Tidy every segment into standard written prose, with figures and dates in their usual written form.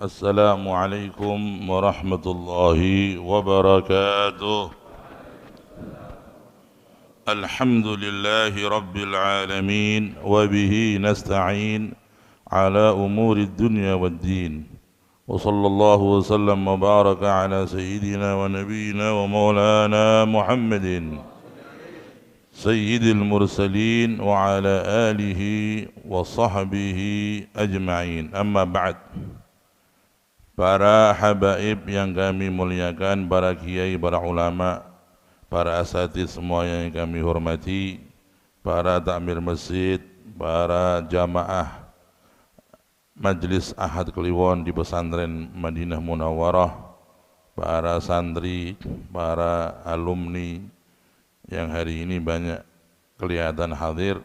السلام عليكم ورحمة الله وبركاته. الحمد لله رب العالمين وبه نستعين على أمور الدنيا والدين، وصلى الله وسلم وبارك على سيدنا ونبينا ومولانا محمد سيد المرسلين وعلى آله وصحبه أجمعين. أما بعد. Para habaib yang kami muliakan, para kiai, para ulama, para asatidz semua yang kami hormati, para takmir masjid, para jamaah Majlis Ahad Kliwon di pesantren Madinah Munawwarah, para santri, para alumni yang hari ini banyak kelihatan hadir,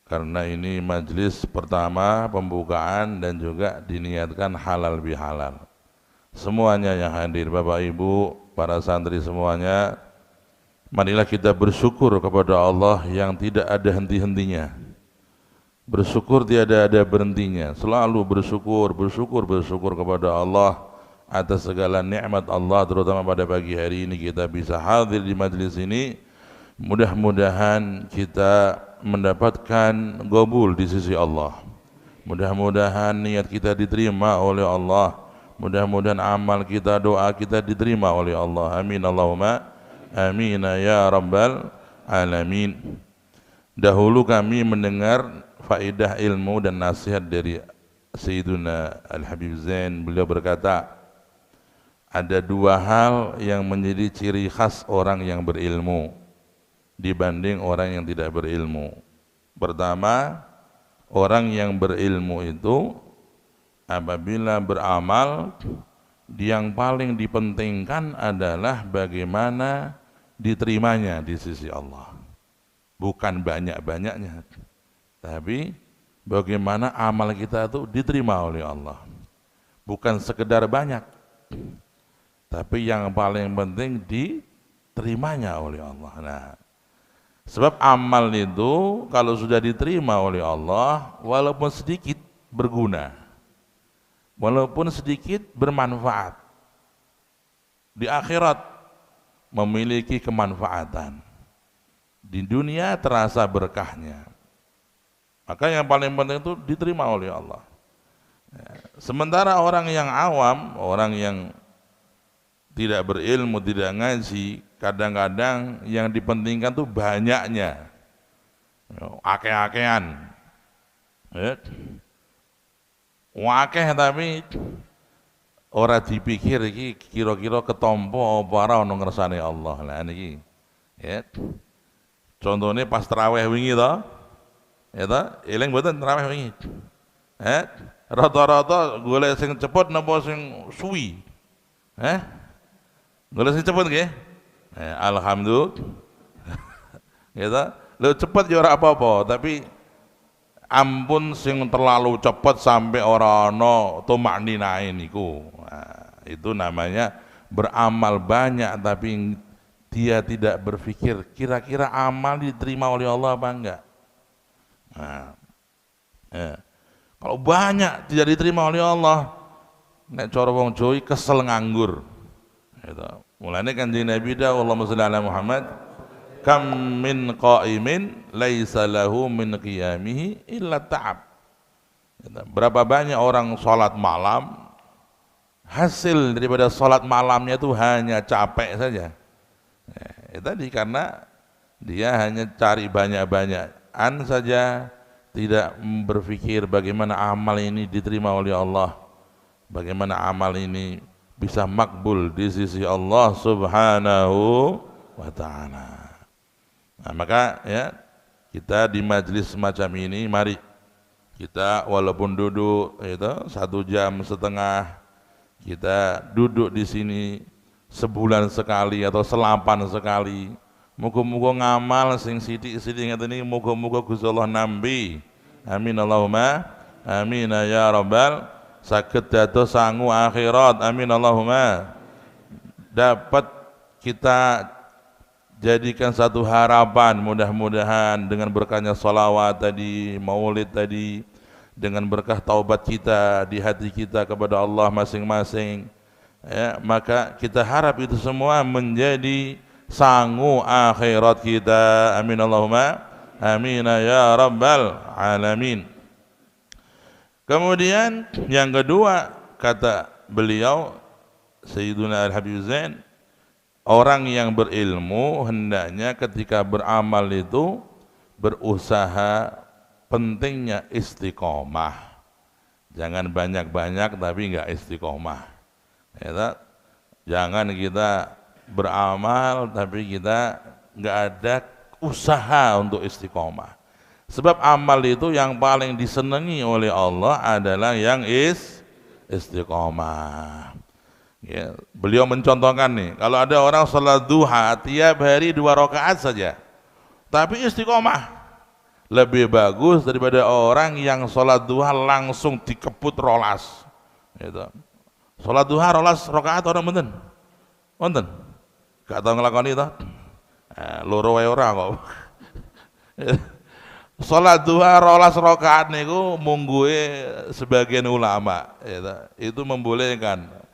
karena ini majlis pertama pembukaan dan juga diniatkan halal bihalal. Semuanya yang hadir, Bapak Ibu, para santri semuanya, marilah kita bersyukur kepada Allah yang tidak ada henti-hentinya. Bersyukur tiada ada berhentinya. Selalu bersyukur kepada Allah atas segala nikmat Allah, terutama pada pagi hari ini kita bisa hadir di majlis ini. Mudah-mudahan kita mendapatkan qabul di sisi Allah. Mudah-mudahan niat kita diterima oleh Allah. Mudah-mudahan amal kita, doa kita diterima oleh Allah. Amin Allahumma amin ya rabbal alamin. Dahulu kami mendengar faedah ilmu dan nasihat dari Sayyiduna Al-Habib Zain. Beliau berkata, ada dua hal yang menjadi ciri khas orang yang berilmu dibanding orang yang tidak berilmu. Pertama, orang yang berilmu itu apabila beramal, yang paling dipentingkan adalah bagaimana diterimanya di sisi Allah. Bukan banyak-banyaknya, tapi bagaimana amal kita itu diterima oleh Allah. Bukan sekedar banyak, tapi yang paling penting diterimanya oleh Allah. Nah, sebab amal itu kalau sudah diterima oleh Allah, walaupun sedikit berguna, walaupun sedikit bermanfaat, di akhirat memiliki kemanfaatan, di dunia terasa berkahnya. Maka yang paling penting itu diterima oleh Allah. Sementara orang yang awam, orang yang tidak berilmu, tidak ngaji, kadang-kadang yang dipentingkan tuh banyaknya, akeh-akehan, wakeh tapi ora dipikir iki kira-kira ketompo apa ora ono ngersane Allah. Lah niki, ya. Contohnya pas tarawih wingi to, ya to, eling mboten tarawih wingi. Rata-rata golek sing cepet napa sing suwi? Golek sing cepet nggih? Alhamdulillah. Gitu. Lu cepet ya ora apa-apa, tapi ampun sing terlalu cepet sampai ora ana tumakninae niku. Nah, itu namanya beramal banyak tapi dia tidak berpikir kira-kira amal diterima oleh Allah apa enggak. Nah, kalau banyak tidak diterima oleh Allah, nek cara wong Jawa kesel nganggur. Gitu. Mulane Kanjeng Nabi dah Allahumma shalli ala Muhammad, kam min qaimin laisa lahu min qiyamihi illa ta'ab. Berapa banyak orang sholat malam, hasil daripada sholat malamnya itu hanya capek saja. Tadi karena dia hanya cari banyak-banyakan saja, tidak berpikir bagaimana amal ini diterima oleh Allah, bagaimana amal ini bisa makbul di sisi Allah Subhanahu wa ta'ala. Nah, maka ya kita di majlis semacam ini, mari kita walaupun duduk itu 1,5 jam, kita duduk di sini sebulan sekali atau selapan sekali. Muga-muga ngamal sing sithik-sithik ngeten iki, muga-muga Gusti Allah nambi. Amin Allahumma amin ya rabbal saged dados sangu akhirat. Amin Allahumma. Dapat kita jadikan satu harapan, mudah-mudahan dengan berkahnya sholawat tadi, maulid tadi, dengan berkah taubat kita di hati kita kepada Allah masing-masing, ya, maka kita harap itu semua menjadi sangu akhirat kita. Amin Allahumma amin ya rabbal alamin. Kemudian yang kedua, kata beliau Sayyiduna Al-Habib Zain, orang yang berilmu hendaknya ketika beramal itu berusaha, pentingnya istiqomah. Jangan banyak-banyak tapi enggak istiqomah. Ya, jangan kita beramal tapi kita enggak ada usaha untuk istiqomah. Sebab amal itu yang paling disenangi oleh Allah adalah yang istiqomah. Ya, beliau mencontohkan nih, kalau ada orang salat duha tiap hari 2 rakaat saja, tapi istiqomah, lebih bagus daripada orang yang sholat duha langsung dikeput rolas. Gitu. Sholat duha rolas rakaat orang benten, benten, gak tau ngelakoni itu, loro wae ora kok. Sholat duha rolas rakaat niku mungguhe sebagian ulama, gitu. Itu membolehkan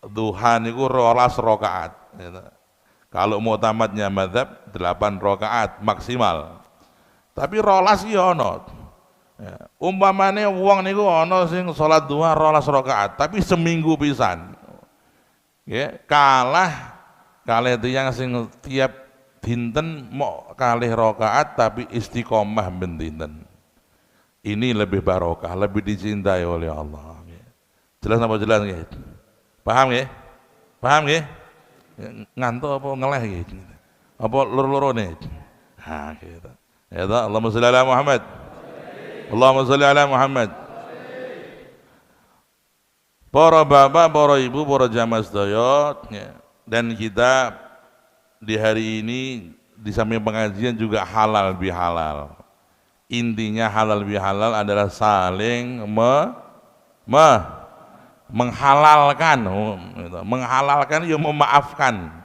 duha niku rolas rakaat. Gitu. Kalau mu'tamadnya madzhab 8 rakaat maksimal. Tapi rolas iki ana. Ya, umpamane wong niku ana sing salat duha rolas rakaat, tapi seminggu pisan. Ya, kalah tiyang sing tiap dinten mok kalih rakaat tapi istiqomah ben dinten. Ini lebih barokah, lebih dicintai oleh Allah. Jelas apa jelas nggih? Paham nggih? Paham nggih? Ngantuk apa ngeleh gitu. Apa loro-lorone? Ha gitu. Ya ta, Allahumma shalli ala Muhammad. Allahumma shalli ala Muhammad. Para bapak, para ibu, para jamaah sedaya, ya, dan kita di hari ini di samping pengajian juga halal bihalal. Intinya halal bihalal adalah saling menghalalkan, menghalalkan ya memaafkan.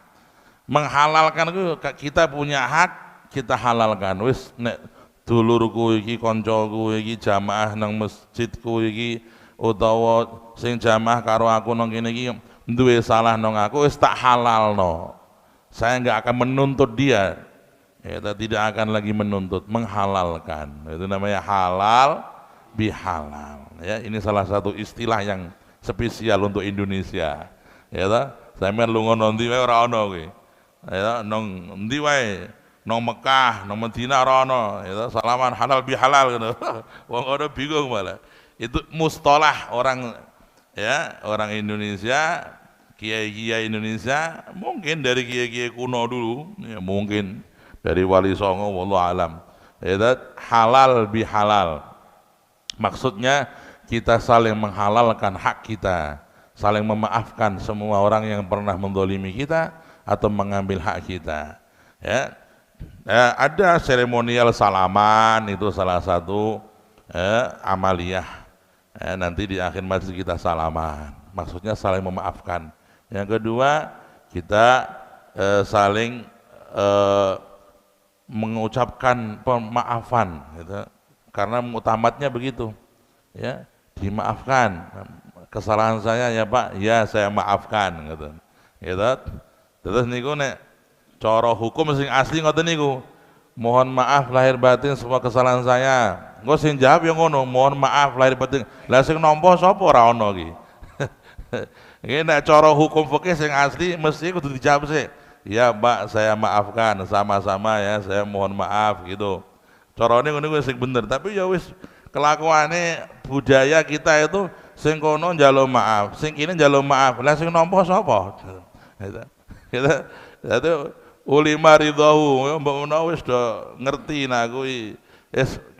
Menghalalkan itu kita punya hak, kita halalkan. Wis nek dulurku iki, kancaku iki jamaah nang masjidku iki utawa sing jamaah karo aku nang kene iki duwe salah nang aku, wis tak halalno. Saya enggak akan menuntut dia. Kita tidak akan lagi menuntut, menghalalkan. Itu namanya halal bihalal. Ya, ini salah satu istilah yang spesial untuk Indonesia. Ya ta, sampeyan lunga ndi wae ora ana kuwi. Ya, nang ndi wae, nang Mekah, nang Madinah ora ana, ya ta, salaman halal bihalal ngono. Wong ora bingung malah. Itu mustalah orang, ya, orang Indonesia, kiai-kiai Indonesia, mungkin dari kiai-kiai kuno dulu, ya mungkin dari Wali Songo, wallahu alam. Ya, halal bihalal. Maksudnya kita saling menghalalkan hak kita, saling memaafkan semua orang yang pernah mendolimi kita atau mengambil hak kita. Ya, ada seremonial salaman, itu salah satu amaliyah. Nanti di akhir majlis kita salaman, maksudnya saling memaafkan. Yang kedua, kita saling mengucapkan pemaafan, gitu. Karena mutamatnya begitu, ya, dimaafkan kesalahan saya ya Pak, ya saya maafkan, gitu. Gitu. Terus niku nek cara hukum sing asli ngoten niku, mohon maaf lahir batin semua kesalahan saya. Engko sing jawab yang ngono, mohon maaf lahir batin. Lah sing nampa sapa ora ana iki. Iki nek cara hukum fikih sing asli mesti kudu dijawab sih. Ya Pak, saya maafkan, sama-sama ya, saya mohon maaf gitu. Carane ngono kuwi sing bener, tapi ya wis kelakuane budaya kita itu sing kono njaluk maaf, sing kene njaluk maaf. Lah sing nampa sapa? Gitu. Jadi ulima ridhahu, mbok menawa wis do ngerti nah kuwi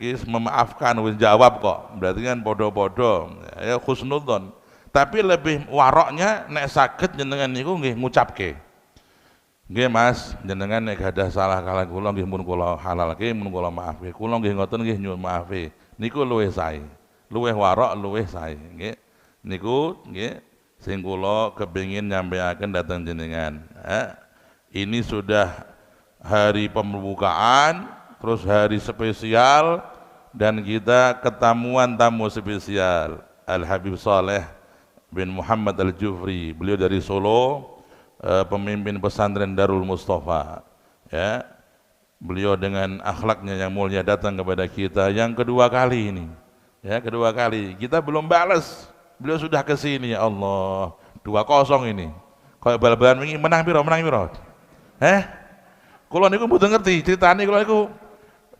wis memaafkan, wis jawab kok. Berarti kan podo-podo, ya husnudzon. Tapi lebih waroknya nek saged jenengan niku nggih ngucapke. Nggih Mas, jenengan nek gadah salah kala kula nggih mun kula halalke, mun kula maafke. Kula nggih ngoten nggih nyuwun maafe. Niku luwih sae. Luwih warok, luwih sae, nggih. Niku nggih sing kula kepengin nyampeaken dhateng jenengan. Ini sudah hari pembukaan, terus hari spesial, dan kita ketemuan tamu spesial Al Habib Saleh bin Muhammad Al Jufri. Beliau dari Solo, pemimpin pesantren Darul Mustafa. Ya, beliau dengan akhlaknya yang mulia datang kepada kita yang kedua kali ini. Ya, kedua kali. Kita belum balas. Beliau sudah ke sini, ya Allah. 2-0 ini. Kayak bal-balan wingi menang piro? Kula niku mboten ngerti critane, kula niku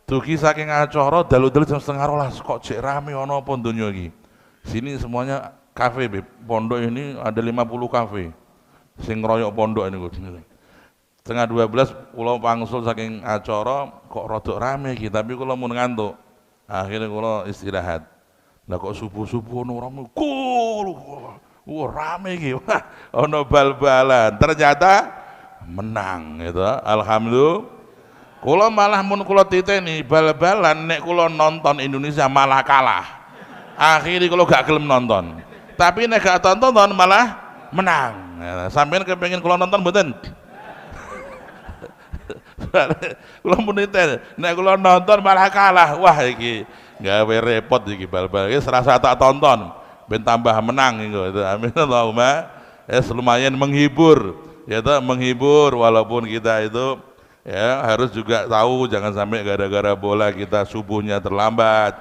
dugi saking acara dalu-dalu jam 11:30 kok jek rame ana apa donya iki. Sini semuanya kafe, Beb. Pondok ini ada 50 kafe. Sing ngeroyok pondok niku. 11:30 kula pangsul saking acara kok rodok rame iki, tapi kula mun ngantuk. Akhirnya kula istirahat. Lah kok subuh-subuh ono rame. Rame iki. Ono bal-balan. Ternyata menang gitu. Alhamdulillah. Kula malah mun kula titeni bal-balan nek kula nonton Indonesia malah kalah. Akhirnya kula gak gelem nonton. Tapi nek gak tonton malah menang. Sampeyan kepengin kula nonton mboten? Kula mun titeni nek kula nonton malah kalah. Wah iki gawe repot iki bal-bal. Iki serasa tak tonton ben tambah menang gitu. Amin Allahumma. Lumayan menghibur. Ya toh, menghibur walaupun kita itu ya harus juga tahu jangan sampai gara-gara bola kita subuhnya terlambat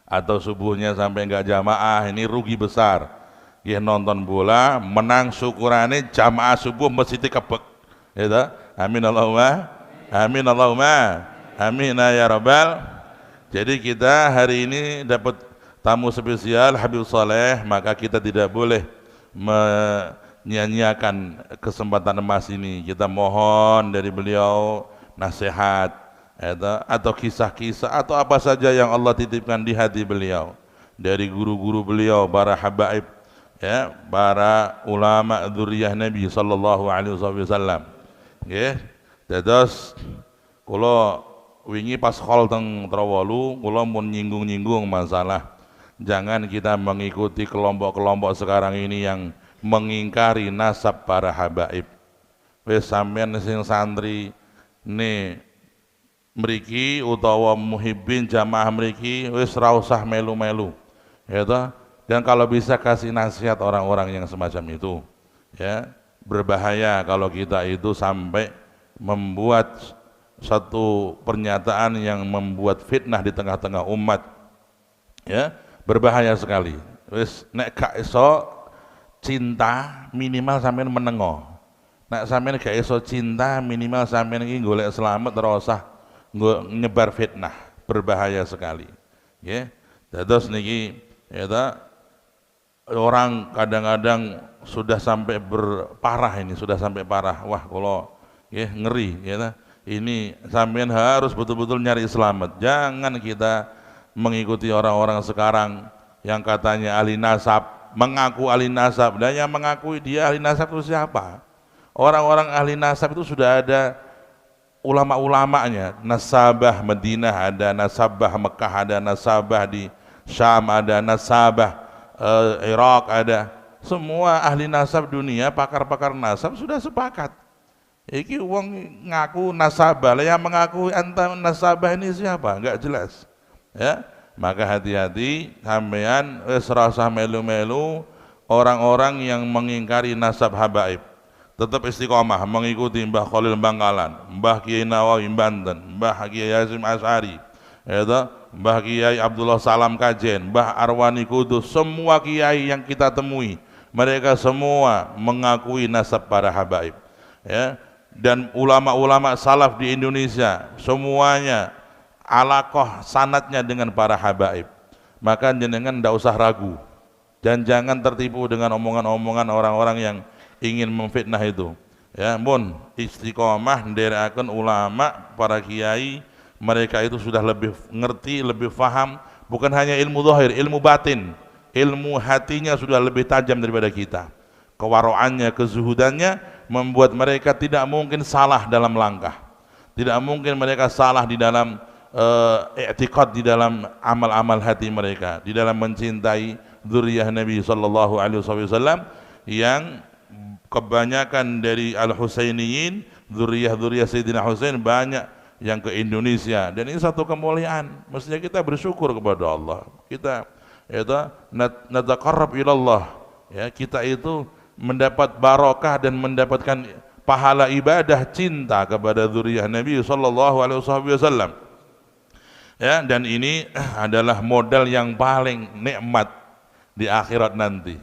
atau subuhnya sampai enggak jamaah, ini rugi besar. Ya nonton bola menang syukurane jamaah subuh mesti kebek. Ya toh? Amin Allahumma. Amin Allahumma. Amin ya rabbal. Jadi kita hari ini dapat tamu spesial Habib Saleh, maka kita tidak boleh menyanyiakan kesempatan emas ini. Kita mohon dari beliau nasihat atau kisah-kisah atau apa saja yang Allah titipkan di hati beliau dari guru-guru beliau, para habaib, ya, para ulama dzurriyyah Nabi sallallahu alaihi wasallam. Nggih. Dados kula wingi pas khol teng Trowolu kula mun nyinggung-nyinggung masalah jangan kita mengikuti kelompok-kelompok sekarang ini yang mengingkari nasab para habaib. Wis sampean sing santri ne mriki utawa muhibbin jamaah mriki wis ra usah melu-melu. Ya toh? Dan kalau bisa kasih nasihat orang-orang yang semacam itu. Ya, berbahaya kalau kita itu sampai membuat satu pernyataan yang membuat fitnah di tengah-tengah umat. Ya, berbahaya sekali. Wis nek gak iso cinta minimal sampean menengo. Nek sampean gak iso cinta minimal sampean iki golek selamat ora usah nyebar fitnah, berbahaya sekali. Nggih. Dados niki ya ta, orang kadang-kadang sudah sampai berparah ini, sudah sampai parah. Wah, kalau nggih ngeri ya ta. Ini sampean harus betul-betul nyari selamat. Jangan kita mengikuti orang-orang sekarang yang katanya ahli nasab, mengaku ahli nasab, dan yang mengakui dia ahli nasab itu siapa? Orang-orang ahli nasab itu sudah ada ulama-ulamanya. Nasabah Madinah ada, nasabah Mekah ada, nasabah di Syam ada, nasabah Irak ada. Semua ahli nasab dunia, pakar-pakar nasab sudah sepakat. Iki wong ngaku nasabah, yang mengaku anta nasabah ini siapa? Enggak jelas. Ya. Maka hati-hati sampean wis rasa melu-melu orang-orang yang mengingkari nasab habaib. Tetap istiqomah mengikuti Mbah Khalil Bangkalan, Mbah Kiai Nawawi Banten, Mbah Kiai Hasyim Asy'ari, ya, Mbah Kiai Abdullah Salam Kajen, Mbah Arwani Kudus, semua kiai yang kita temui, mereka semua mengakui nasab para habaib. Ya. Dan ulama-ulama salaf di Indonesia semuanya alaqah sanadnya dengan para habaib. Maka jenengan tidak usah ragu dan jangan tertipu dengan omongan-omongan orang-orang yang ingin memfitnah itu. Ya, mun istiqomah nderekaken ulama, para kiai, mereka itu sudah lebih ngerti, lebih faham, bukan hanya ilmu zahir, ilmu batin, ilmu hatinya sudah lebih tajam daripada kita. Kewaroannya, kezuhudannya membuat mereka tidak mungkin salah dalam langkah. Tidak mungkin mereka salah di dalam i'tiqad, di dalam amal-amal hati mereka, di dalam mencintai dzurriyyah Nabi sallallahu alaihi wasallam yang kebanyakan dari al-Husainiyin, dzurriyyah Sayyidina Husain banyak yang ke Indonesia, dan ini satu kemuliaan. Mestinya kita bersyukur kepada Allah. Kita itu nataqarrab ilallah, ya, kita itu mendapat barokah dan mendapatkan pahala ibadah cinta kepada zuriyah Nabi sallallahu alaihi wasallam. Ya, dan ini adalah modal yang paling nikmat di akhirat nanti.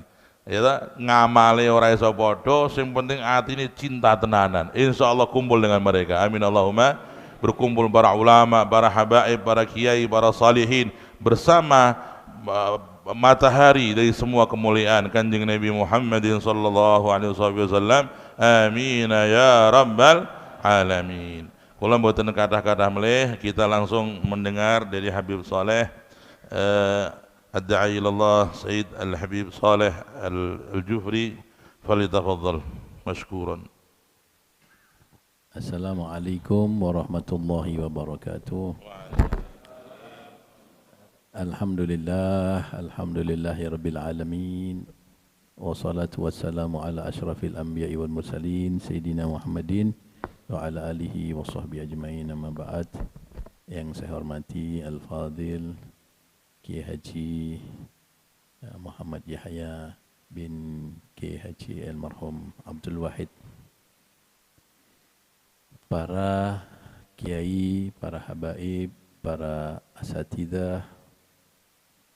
Ya, ngamale ora iso padha, sing penting atine cinta tenanan. Insyaallah kumpul dengan mereka. Amin Allahumma. Berkumpul para ulama, para habaib, para kiai, para salihin bersama matahari dari semua kemuliaan Kanjeng Nabi Muhammadin sallallahu alaihi wasallam. Amin ya rabbal alamin. Kula mboten kathah-kathah melih, kita langsung mendengar dari Habib Saleh Ad-Da'i ilallah Sayyid Al-Habib Saleh Al-Jufri, falyatafaddal mashkuran. Assalamualaikum warahmatullahi wabarakatuh. Alhamdulillahi rabbil alamin. Wassalatu wassalamu ala asyrafil anbiya'i wal mursalin Sayyidina Muhammadin wa ala alihi wa sahbihi ajma'in, amma ba'd. Yang saya hormati Al-Fadil Kiai Haji Muhammad Yahya bin Kiai Haji Almarhum Abdul Wahid, para kiai, para habaib, para asatidzah,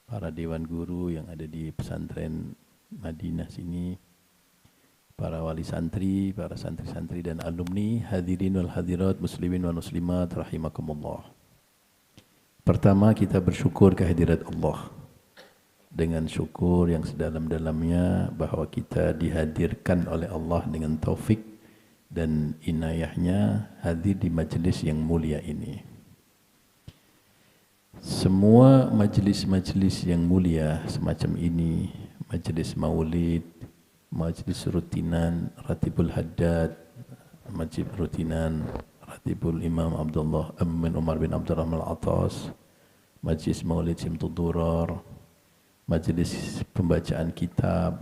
para dewan guru yang ada di pesantren Madinah sini, para wali santri, para santri-santri dan alumni, hadirin wal hadirat, muslimin wal muslimat rahimakumullah. Pertama, kita bersyukur kehadirat Allah dengan syukur yang sedalam-dalamnya bahwa kita dihadirkan oleh Allah dengan taufik dan inayahnya hadir di majelis yang mulia ini. Semua majelis-majelis yang mulia semacam ini, majelis maulid, majelis rutinan Ratibul Haddad, majelis rutinan Ratibul Imam Abdullah bin Umar bin Abdurrahman Al-Atas, majelis maulid Simtud Durar, majelis pembacaan kitab,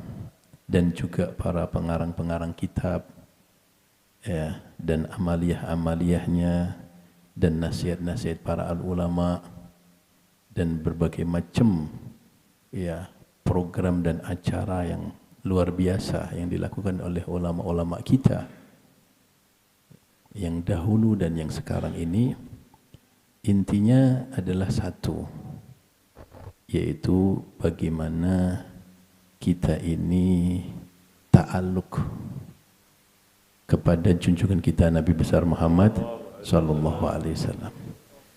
dan juga para pengarang-pengarang kitab, ya, dan amaliyah-amaliyahnya, dan nasihat-nasihat para al-ulama, dan berbagai macam, ya, program dan acara yang luar biasa yang dilakukan oleh ulama-ulama kita yang dahulu dan yang sekarang ini. Intinya adalah satu, yaitu bagaimana kita ini ta'alluq kepada junjungan kita Nabi besar Muhammad sallallahu alaihi wasallam.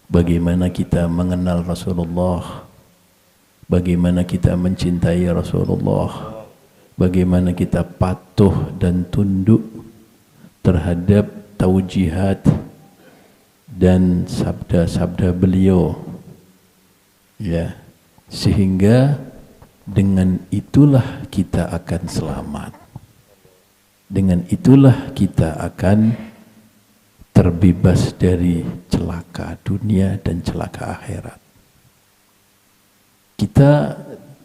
Bagaimana kita mengenal Rasulullah, bagaimana kita mencintai Rasulullah, bagaimana kita patuh dan tunduk terhadap taujihat dan sabda-sabda beliau, ya, sehingga dengan itulah kita akan selamat. Dengan itulah kita akan terbebas dari celaka dunia dan celaka akhirat. Kita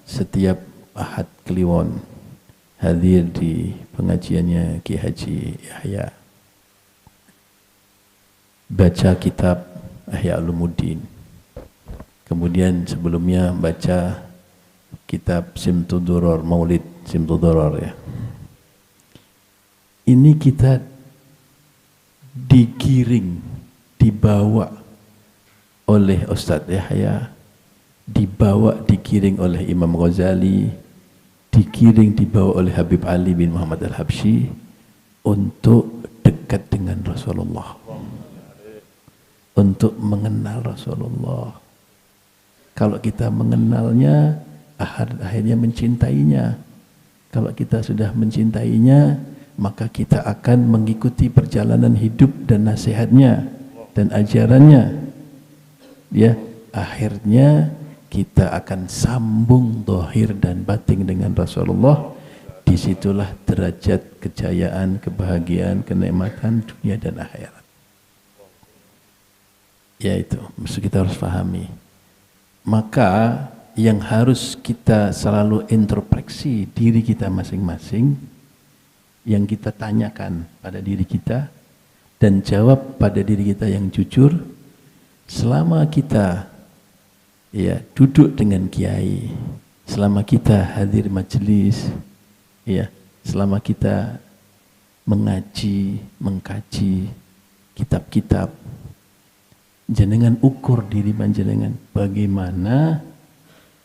setiap Ahad Kliwon hadir di pengajiannya Kiai Haji Yahya, baca kitab Ihya Ulumuddin, kemudian sebelumnya baca kitab Simtud Durar, Maulid Simtud Durar, ya. Ini kita digiring, dibawa oleh Ustadz Yahya, digiring oleh Imam Ghazali, dibawa oleh Habib Ali bin Muhammad Al-Habsyi untuk dekat dengan Rasulullah, untuk mengenal Rasulullah. Kalau kita mengenalnya, akhirnya mencintainya. Kalau kita sudah mencintainya, maka kita akan mengikuti perjalanan hidup dan nasihatnya dan ajarannya. Ya, akhirnya kita akan sambung zahir dan batin dengan Rasulullah. Disitulah derajat kejayaan, kebahagiaan, kenikmatan dunia dan akhirat. Ya, itu mesti kita harus pahami. Maka yang harus kita selalu introspeksi diri kita masing-masing, yang kita tanyakan pada diri kita, dan jawab pada diri kita yang jujur. Selama kita duduk dengan kiai, selama kita hadir majelis, selama kita mengaji, mengkaji kitab-kitab, jenengan ukur diri panjenengan bagaimana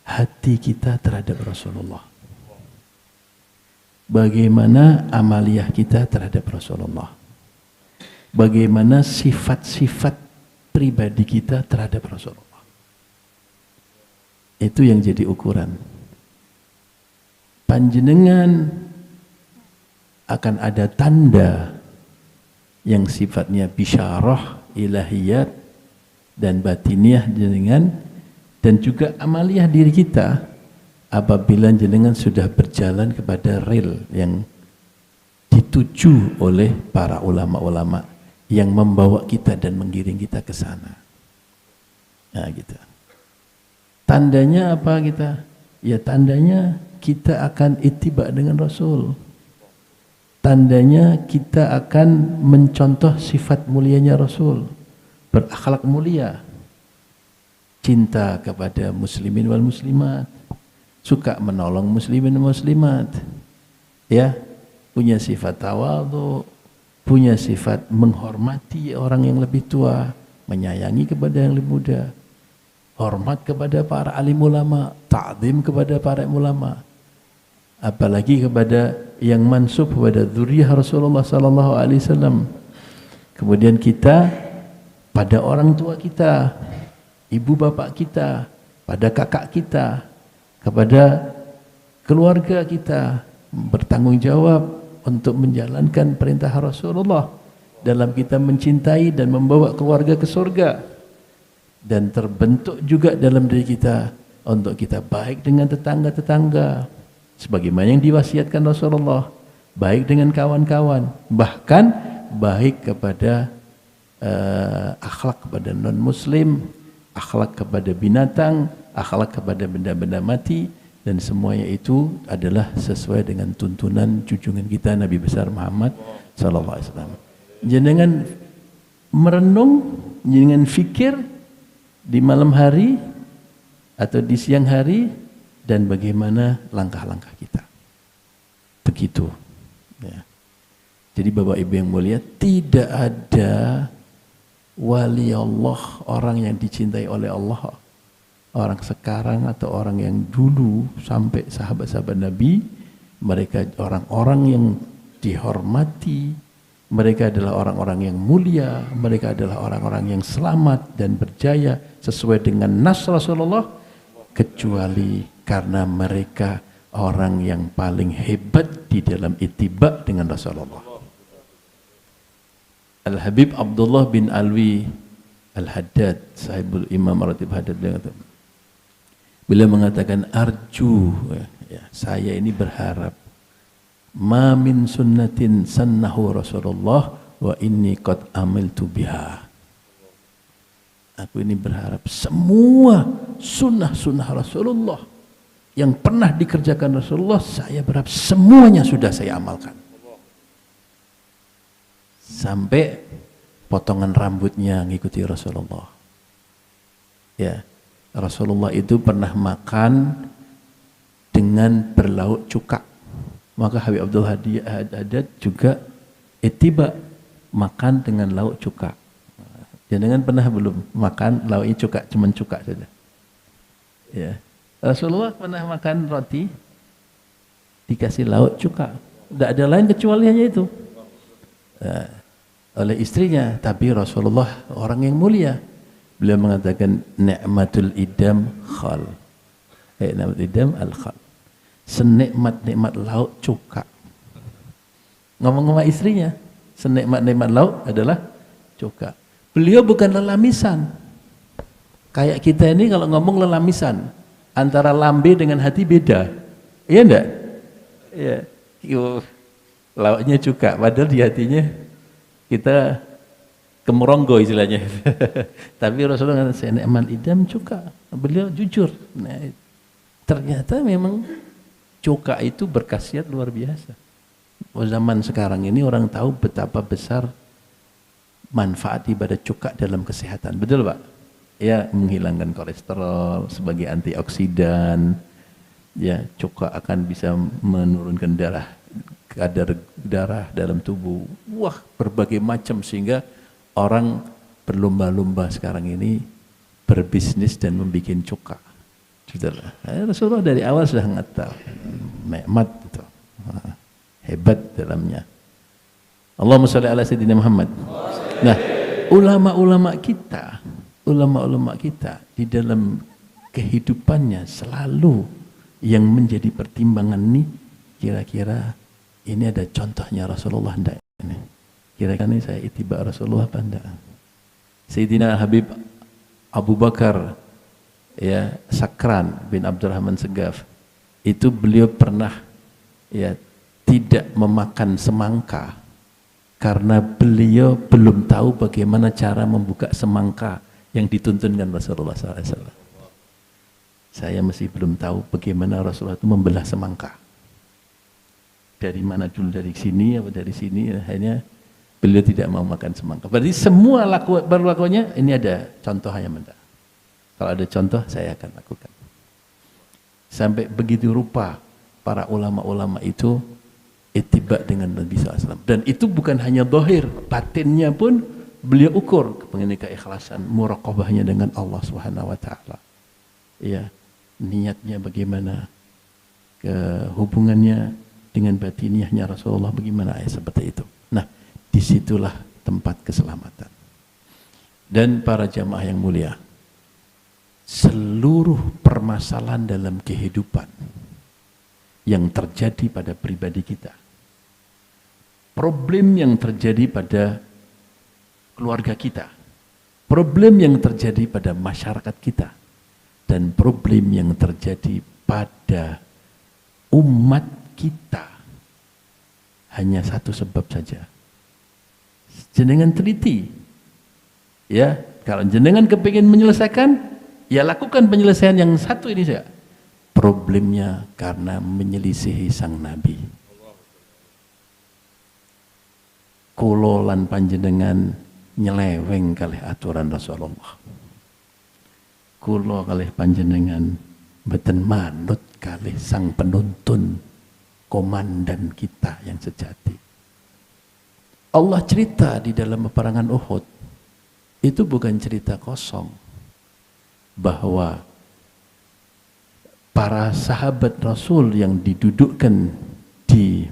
hati kita terhadap Rasulullah, bagaimana amaliyah kita terhadap Rasulullah, bagaimana sifat-sifat pribadi kita terhadap Rasulullah. Itu yang jadi ukuran. Panjenengan akan ada tanda yang sifatnya bisyarah, ilahiyat, dan batiniah jenengan, dan juga amaliyah diri kita apabila jenengan sudah berjalan kepada rel yang dituju oleh para ulama-ulama yang membawa kita dan menggiring kita ke sana. Nah, gitu. Tandanya apa kita? Ya tandanya kita akan ittiba dengan Rasul. Tandanya kita akan mencontoh sifat mulianya Rasul, berakhlak mulia, cinta kepada muslimin wal muslimat, suka menolong muslimin wal muslimat, punya sifat tawadhu, punya sifat menghormati orang yang lebih tua, menyayangi kepada yang lebih muda, hormat kepada para alim ulama, ta'zim kepada para ulama, apalagi kepada yang mansub kepada dzurriyyah Rasulullah sallallahu alaihi wasallam. Kemudian kita pada orang tua kita, ibu bapak kita, pada kakak kita, kepada keluarga kita, bertanggung jawab untuk menjalankan perintah Rasulullah dalam kita mencintai dan membawa keluarga ke surga. Dan terbentuk juga dalam diri kita untuk kita baik dengan tetangga-tetangga sebagaimana yang diwasiatkan Rasulullah, baik dengan kawan-kawan, bahkan baik kepada akhlak kepada non-muslim, akhlak kepada binatang, akhlak kepada benda-benda mati, dan semuanya itu adalah sesuai dengan tuntunan junjungan kita Nabi besar Muhammad sallallahu alaihi wasallam. Jenengan merenung, jenengan fikir di malam hari atau di siang hari, dan bagaimana langkah-langkah kita. Begitu. Ya. Jadi Bapak Ibu yang mulia, tidak ada wali Allah, orang yang dicintai oleh Allah, orang sekarang atau orang yang dulu sampai sahabat-sahabat Nabi, mereka orang-orang yang dihormati, mereka adalah orang-orang yang mulia, mereka adalah orang-orang yang selamat dan berjaya sesuai dengan nas Rasulullah, kecuali karena mereka orang yang paling hebat di dalam ittiba dengan Rasulullah. Al-Habib Abdullah bin Alwi Al-Haddad, sahibul Imam Ratib Haddad, beliau mengatakan, arju, saya ini berharap, ma min sunnatin sannahu Rasulullah wa inni qad amiltu biha. Aku ini berharap semua sunnah-sunnah Rasulullah yang pernah dikerjakan Rasulullah, saya berharap semuanya sudah saya amalkan. Sampai potongan rambutnya ngikuti Rasulullah. Ya, Rasulullah itu pernah makan dengan berlauk cuka. Maka Habib Abdul Haddad juga ittiba, makan dengan lauk cuka. Jangan pernah belum makan lauknya cuka, cuman cuka saja. Ya. Rasulullah pernah makan roti dikasih lauk cuka. Tidak ada lain kecuali hanya itu. Oleh istrinya, tapi Rasulullah orang yang mulia. Beliau mengatakan ni'matul idam khal. Ni'matul idam al-khal. Senikmat-nikmat lauk cuka. Ngomong-ngomong istrinya, senikmat-nikmat lauk adalah cuka. Beliau bukan lelamisan. Kayak kita ini kalau ngomong lelamisan, antara lambe dengan hati beda. Iya enggak? Iya. Lauknya cuka, padahal di hatinya kita kemeronggo istilahnya. Tapi Rasulullah kata senikmat idam cuka. Beliau jujur. Nah, ternyata memang cuka itu berkhasiat luar biasa. Zaman sekarang ini orang tahu betapa besar manfaat ibadah cuka dalam kesehatan. Betul Pak? Ya, menghilangkan kolesterol sebagai antioksidan. Ya, cuka akan bisa menurunkan kadar darah dalam tubuh. Wah, berbagai macam, sehingga orang berlomba-lomba sekarang ini berbisnis dan membuat cuka. Sudahlah. Rasulullah dari awal sudah ngatal. Nikmat itu. Hebat dalamnya. Allahumma sholli ala sayyidina Muhammad. Nah, ulama-ulama kita di dalam kehidupannya selalu yang menjadi pertimbangan nih, kira-kira ini ada contohnya Rasulullah enggak ini? Kira-kira ini saya ittiba Rasulullah apa enggak? Sayyidina Habib Abu Bakar, ya, Sakran bin Abdurrahman Segaf, itu beliau pernah, ya, tidak memakan semangka karena beliau belum tahu bagaimana cara membuka semangka yang dituntunkan Rasulullah SAW. Saya masih belum tahu bagaimana Rasulullah itu membelah semangka. Dari mana dulu, dari sini atau dari sini, akhirnya beliau tidak mau makan semangka. Berarti semua berlakunya ini ada contohnya, benda. Kalau ada contoh saya akan lakukan. Sampai begitu rupa para ulama-ulama itu ittiba dengan Nabi SAW. Dan itu bukan hanya zahir, batinnya pun beliau ukur mengenai keikhlasan, muraqabahnya dengan Allah Subhanahu wa taala. Ya, niatnya bagaimana, hubungannya dengan batiniahnya Rasulullah bagaimana, seperti itu. Nah, disitulah tempat keselamatan. Dan para jamaah yang mulia, seluruh permasalahan dalam kehidupan yang terjadi pada pribadi kita, problem yang terjadi pada keluarga kita, problem yang terjadi pada masyarakat kita, dan problem yang terjadi pada umat kita, hanya satu sebab saja. Jenengan teliti, ya, kalau jenengan kepingin menyelesaikan, ya lakukan penyelesaian yang satu ini saja. Problemnya karena menyelisihi sang Nabi. Kulo lan panjenengan nyeleweng kalih aturan Rasulullah. Kulo kalih panjenengan mboten manut kalih sang penuntun, komandan kita yang sejati. Allah cerita di dalam peperangan Uhud, itu bukan cerita kosong, bahwa para sahabat Rasul yang didudukkan di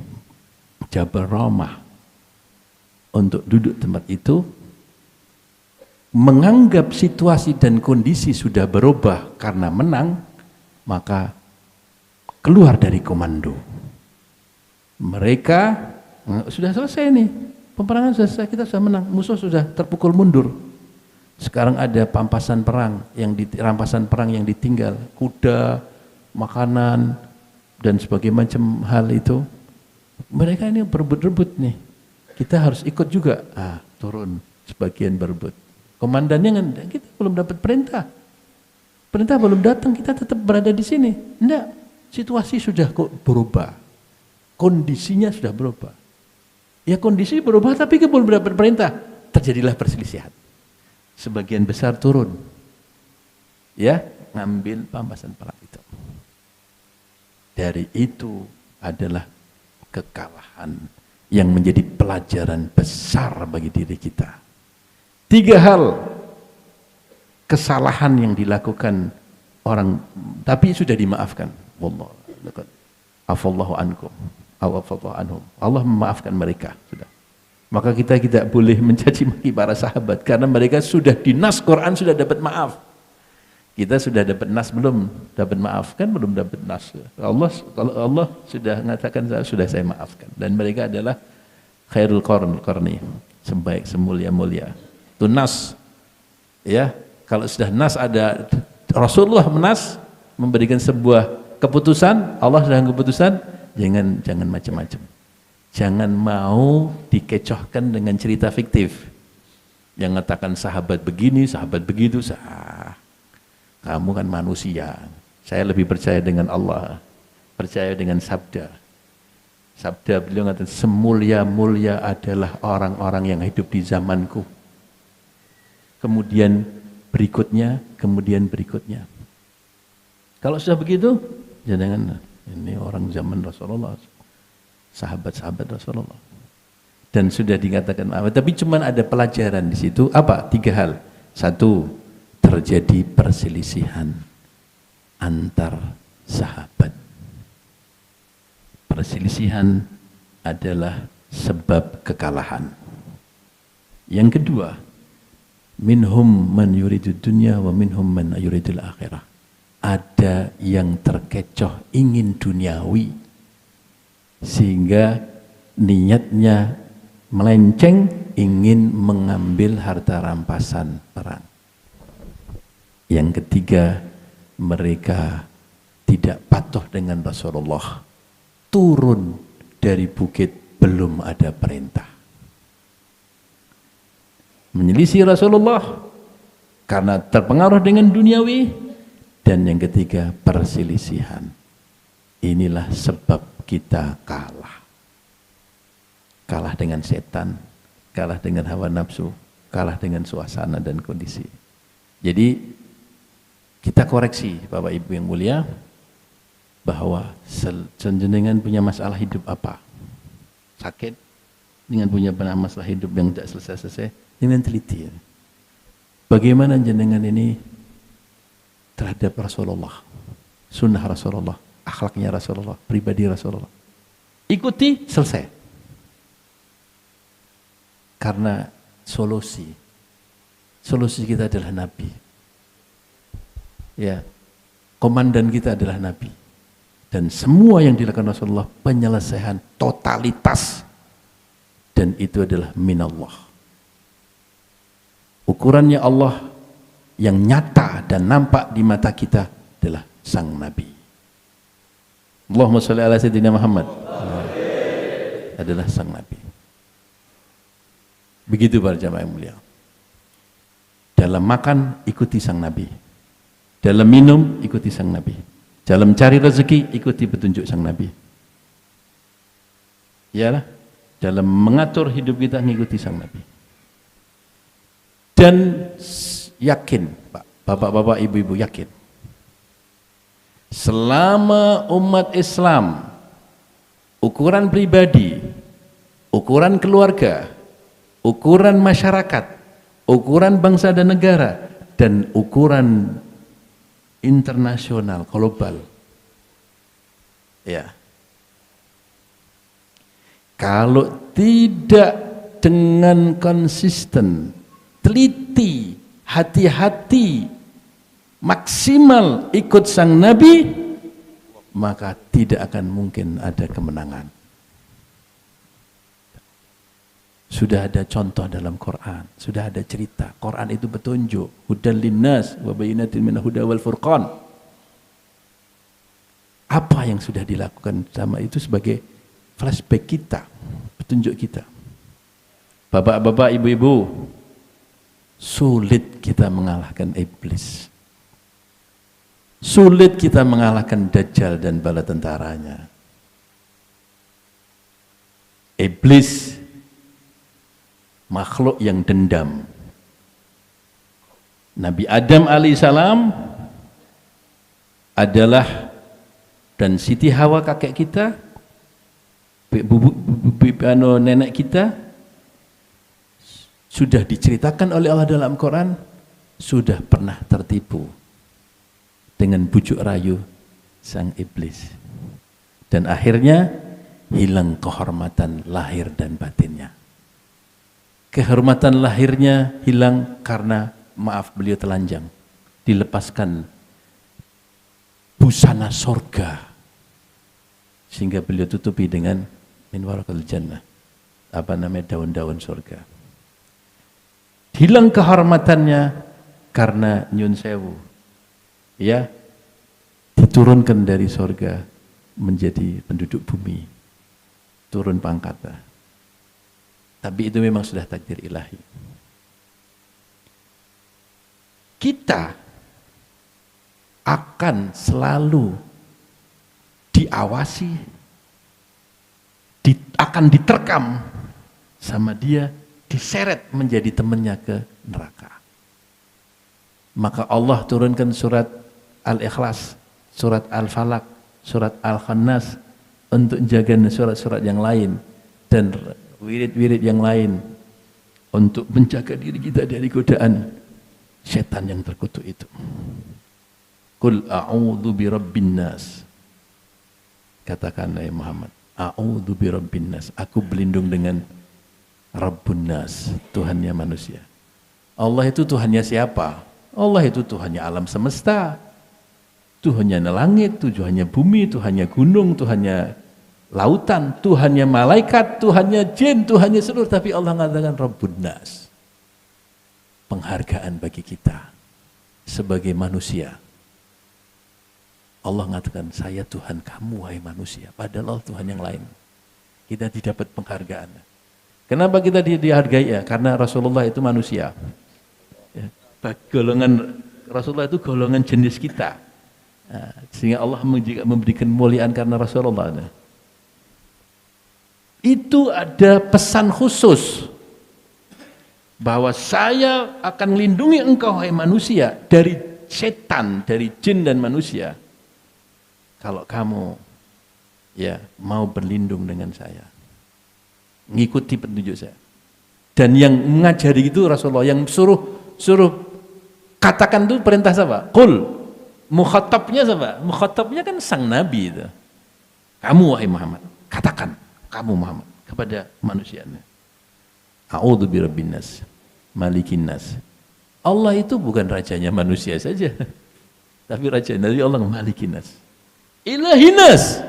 Jabal Rahmah untuk duduk tempat itu, menganggap situasi dan kondisi sudah berubah karena menang, maka keluar dari komando. Mereka sudah selesai nih, peperangan sudah selesai, kita sudah menang, musuh sudah terpukul mundur. Sekarang ada rampasan perang yang ditinggal, kuda, makanan, dan sebagainya macam hal itu. Mereka ini berebut-rebut nih, kita harus ikut juga. Turun sebagian berebut. Komandannya kan, kita belum dapat perintah. Perintah belum datang, kita tetap berada di sini. Enggak, situasi sudah kok berubah. Kondisinya sudah berubah. Ya kondisi berubah tapi kita belum dapat perintah. Terjadilah perselisihan. Sebagian besar turun. Ya, ngambil pampasan perang itu. Dari itu adalah kekalahan yang menjadi pelajaran besar bagi diri kita. 3 hal kesalahan yang dilakukan orang, tapi sudah dimaafkan. Wallahu laqad afallahu ankum aw afallahu anhum. Allah memaafkan mereka sudah. Maka kita tidak boleh mencaci maki para sahabat karena mereka sudah di nas Quran sudah dapat maaf. Kita sudah dapat nas belum dapat maaf, kan belum dapat nas. Kalau Allah sudah mengatakan sudah saya maafkan, dan mereka adalah khairul qarni, sebaik semulia-mulia. Itu nas. Ya, kalau sudah nas ada Rasulullah menas memberikan sebuah keputusan, Allah sudah keputusan, jangan macam-macam. Jangan mau dikecohkan dengan cerita fiktif yang mengatakan sahabat begini, sahabat begitu. Kamu kan manusia. Saya lebih percaya dengan Allah, percaya dengan sabda. Sabda beliau mengatakan, semulia-mulia adalah orang-orang yang hidup di zamanku. kemudian berikutnya, kemudian berikutnya. Kalau sudah begitu, jangan ini orang zaman Rasulullah, sahabat-sahabat Rasulullah. Dan sudah dikatakan apa? Tapi cuma ada pelajaran di situ. Apa? 3 hal. 1, terjadi perselisihan antar sahabat. Perselisihan adalah sebab kekalahan. Yang kedua, minhum man yuridud dunya wa minhum man yuridul akhirah. Ada yang terkecoh ingin duniawi sehingga niatnya melenceng, ingin mengambil harta rampasan perang. Yang ketiga, mereka tidak patuh dengan Rasulullah, turun dari bukit belum ada perintah, menyelisih Rasulullah karena terpengaruh dengan duniawi. Dan yang ketiga, perselisihan. Inilah sebab kita kalah. Kalah dengan setan, kalah dengan hawa nafsu, kalah dengan suasana dan kondisi. Jadi kita koreksi Bapak Ibu yang mulia, bahwa jenengan punya masalah hidup apa? Sakit, dengan punya masalah hidup yang tidak selesai-selesai, dengan teliti. Bagaimana jenengan ini terhadap Rasulullah, sunnah Rasulullah, akhlaknya Rasulullah, pribadi Rasulullah. Ikuti, selesai. Karena solusi kita adalah Nabi. Ya, komandan kita adalah Nabi. Dan semua yang dilakukan Rasulullah penyelesaian totalitas, dan itu adalah minallah. Ukurannya Allah yang nyata dan nampak di mata kita adalah sang Nabi. Allahumma sholli ala sayyidina Muhammad. Adalah sang Nabi. Begitu para jamaah yang mulia. Dalam makan ikuti sang Nabi. Dalam minum ikuti sang Nabi. Dalam cari rezeki ikuti petunjuk sang Nabi. Iyalah, dalam mengatur hidup kita ngikuti sang Nabi. Dan yakin, Pak, bapak-bapak, ibu-ibu, yakin, selama umat Islam, ukuran pribadi, ukuran keluarga, ukuran masyarakat, ukuran bangsa dan negara, dan ukuran internasional, global, ya, kalau tidak dengan konsisten, teliti, hati-hati, maksimal ikut sang Nabi, maka tidak akan mungkin ada kemenangan. Sudah ada contoh dalam Quran, sudah ada cerita. Quran itu petunjuk, hudan linnas wa bayyinatin minal huda wal furqan. Apa yang sudah dilakukan sama itu sebagai flashback kita, petunjuk kita. Bapak-bapak, ibu-ibu, sulit kita mengalahkan iblis. Sulit kita mengalahkan Dajjal dan bala tentaranya. Iblis makhluk yang dendam. Nabi Adam alaihissalam adalah, dan Siti Hawa kakek kita, nenek kita, sudah diceritakan oleh Allah dalam Quran, sudah pernah tertipu dengan bujuk rayu sang iblis. Dan akhirnya hilang kehormatan lahir dan batinnya. Kehormatan lahirnya hilang karena, maaf, beliau telanjang. Dilepaskan busana sorga, sehingga beliau tutupi dengan min warakal jannah, apa namanya, daun-daun sorga. Hilang kehormatannya karena nyun sewu, ya, diturunkan dari sorga menjadi penduduk bumi, turun pangkatnya. Tapi itu memang sudah takdir ilahi. Kita akan selalu diawasi, akan diterkam sama dia, diseret menjadi temannya ke neraka. Maka Allah turunkan surat Al-Ikhlas, surat Al-Falaq, surat Al-Khannas untuk jaga surat-surat yang lain dan wirid-wirid yang lain untuk menjaga diri kita dari godaan setan yang terkutuk itu. Qul a'udzu birabbin nas. Katakanlah ya Muhammad, a'udzu birabbin nas. Aku berlindung dengan Rabbun nas, Tuhannya manusia. Allah itu Tuhannya siapa? Allah itu Tuhannya alam semesta. Tuhannya langit, Tuhannya bumi, Tuhannya gunung, Tuhannya lautan, Tuhannya malaikat, Tuhannya jin, Tuhannya seluruh. Tapi Allah mengatakan Rabbun nas. Penghargaan bagi kita sebagai manusia. Allah mengatakan, saya Tuhan kamu wahai manusia. Padahal Allah Tuhan yang lain. Kita tidak dapat penghargaan. Kenapa kita dihargai? Ya, karena Rasulullah itu manusia. Ya, golongan Rasulullah itu golongan jenis kita. Nah, sehingga Allah memberikan kemuliaan karena Rasulullah. Nah, itu ada pesan khusus bahwa saya akan melindungi engkau wahai manusia dari setan, dari jin dan manusia. Kalau kamu ya mau berlindung dengan saya, ngikuti petunjuk saya. Dan yang mengajari itu Rasulullah, yang suruh katakan itu perintah siapa? Qul. Mukhatabnya siapa? Mukhatabnya kan sang nabi itu. Kamu wahai Muhammad, katakan kamu Muhammad kepada manusianya. A'udzu birabbin nas, malikin nas. Allah itu bukan rajanya manusia saja. Tapi raja dari Allah malikin nas. Ilahin nas.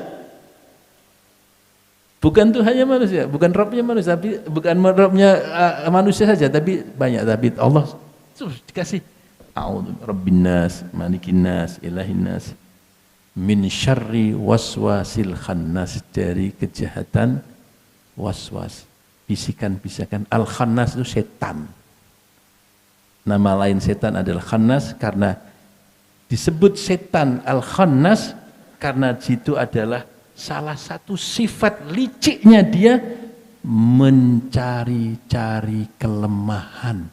Bukan Tuhannya manusia, bukan Rabbnya manusia, tapi bukan Rabbnya manusia saja, tapi banyak. Tapi Allah dikasih a'udzu birabbin nas, malikin nas, ilahin nas, min syarri waswasil khannas, dari kejahatan waswas, bisikan-bisikan. Al-Khannas itu setan. Nama lain setan adalah Khannas karena disebut setan Al-Khannas karena itu adalah salah satu sifat liciknya dia mencari-cari kelemahan.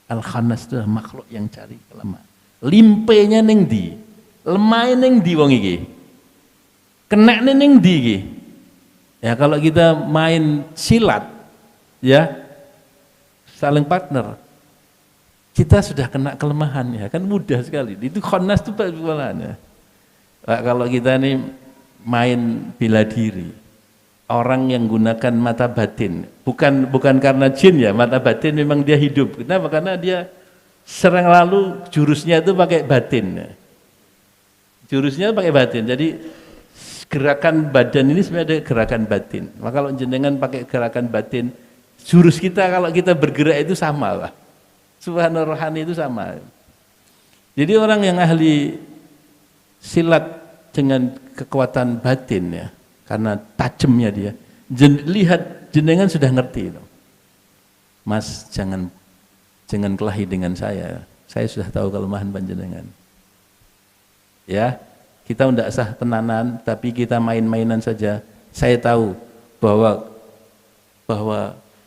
Al-Khannas itu makhluk yang cari kelemahan. Limpenya ning ndi? Lemahe ning ndi wong iki? Kenekne ning ndi iki? Ya kalau kita main silat ya saling partner, kita sudah kena kelemahan ya, kan mudah sekali. Itu Khannas itu kelemahannya. Kalau kita nih main bela diri, orang yang gunakan mata batin, bukan karena jin ya, mata batin memang dia hidup. Kenapa? Karena dia serang lalu jurusnya itu pakai batin. Jurusnya pakai batin. Jadi gerakan badan ini sebenarnya ada gerakan batin. Maka kalau jenengan pakai gerakan batin, jurus kita kalau kita bergerak itu sama lah. Subhanallah, rohani itu sama. Jadi orang yang ahli silat dengan kekuatan batin ya, karena tajamnya dia. Lihat jenengan sudah ngerti itu. Mas jangan kelahi dengan saya sudah tahu kelemahan panjenengan. Ya, kita tidak sah tenanan, tapi kita main-mainan saja. Saya tahu bahwa